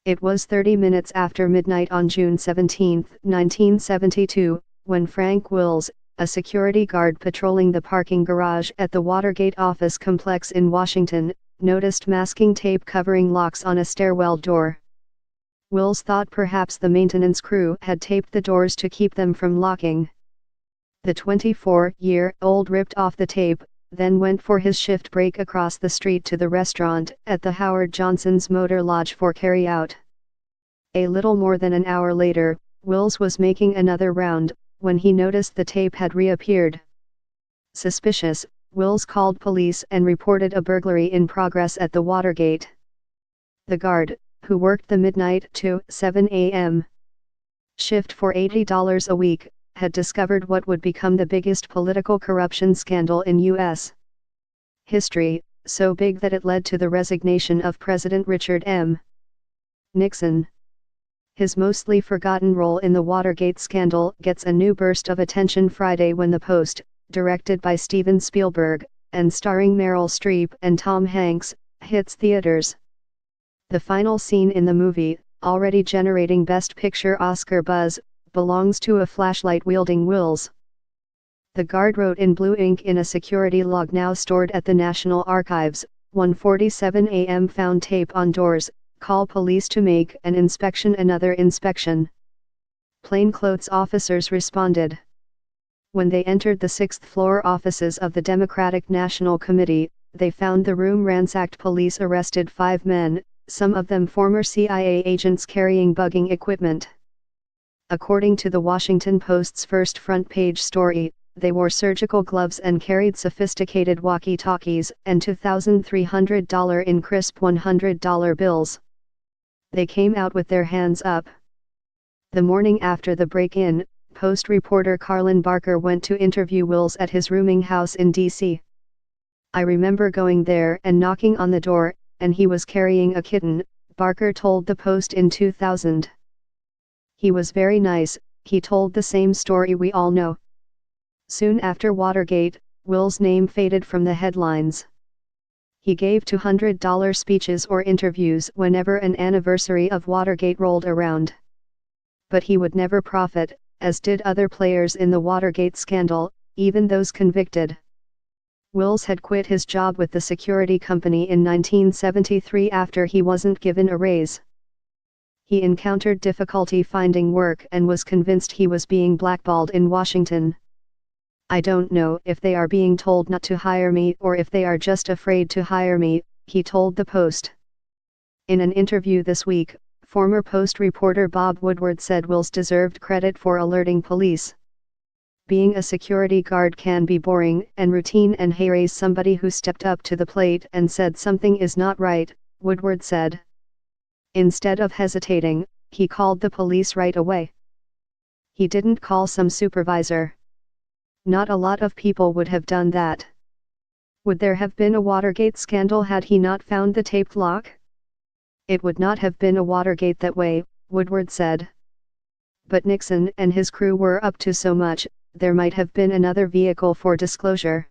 It was 30 minutes after midnight on June 17, 1972, when Frank Wills, a security guard patrolling the parking garage at the Watergate office complex in Washington, noticed masking tape covering locks on a stairwell door. Wills thought perhaps the maintenance crew had taped the doors to keep them from locking. The 24-year-old ripped off the tape, then went for his shift break across the street to the restaurant at the Howard Johnson's Motor Lodge for carry-out. A little more than an hour later, Wills was making another round, when he noticed the tape had reappeared. Suspicious, Wills called police and reported a burglary in progress at the Watergate. The guard, who worked the midnight to 7 a.m. shift for $80 a week, had discovered what would become the biggest political corruption scandal in U.S. history, so big that it led to the resignation of President Richard M. Nixon. His mostly forgotten role in the Watergate scandal gets a new burst of attention Friday when The Post, directed by Steven Spielberg, and starring Meryl Streep and Tom Hanks, hits theaters. The final scene in the movie, already generating Best Picture Oscar buzz, belongs to a flashlight-wielding Wills. The guard wrote in blue ink in a security log now stored at the National Archives, 1:47 a.m. found tape on doors, call police to make an inspection. Another inspection. Plainclothes officers responded. When they entered the sixth-floor offices of the Democratic National Committee, they found the room ransacked. Police arrested 5 men, some of them former CIA agents carrying bugging equipment. According to the Washington Post's first front-page story, they wore surgical gloves and carried sophisticated walkie-talkies and $2,300 in crisp $100 bills. They came out with their hands up. The morning after the break-in, Post reporter Carlin Barker went to interview Wills at his rooming house in D.C. "I remember going there and knocking on the door, and he was carrying a kitten," Barker told the Post in 2000. "He was very nice," he told. The same story we all know. Soon after Watergate, Wills' name faded from the headlines. He gave $200 speeches or interviews whenever an anniversary of Watergate rolled around. But he would never profit, as did other players in the Watergate scandal, even those convicted. Wills had quit his job with the security company in 1973 after he wasn't given a raise. He encountered difficulty finding work and was convinced he was being blackballed in Washington. "I don't know if they are being told not to hire me or if they are just afraid to hire me," he told the Post. In an interview this week, former Post reporter Bob Woodward said Wills deserved credit for alerting police. "Being a security guard can be boring and routine, and he's somebody who stepped up to the plate and said something is not right," Woodward said. Instead of hesitating, he called the police right away. He didn't call some supervisor. Not a lot of people would have done that. Would there have been a Watergate scandal had he not found the taped lock? It would not have been a Watergate that way, Woodward said. But Nixon and his crew were up to so much, there might have been another vehicle for disclosure.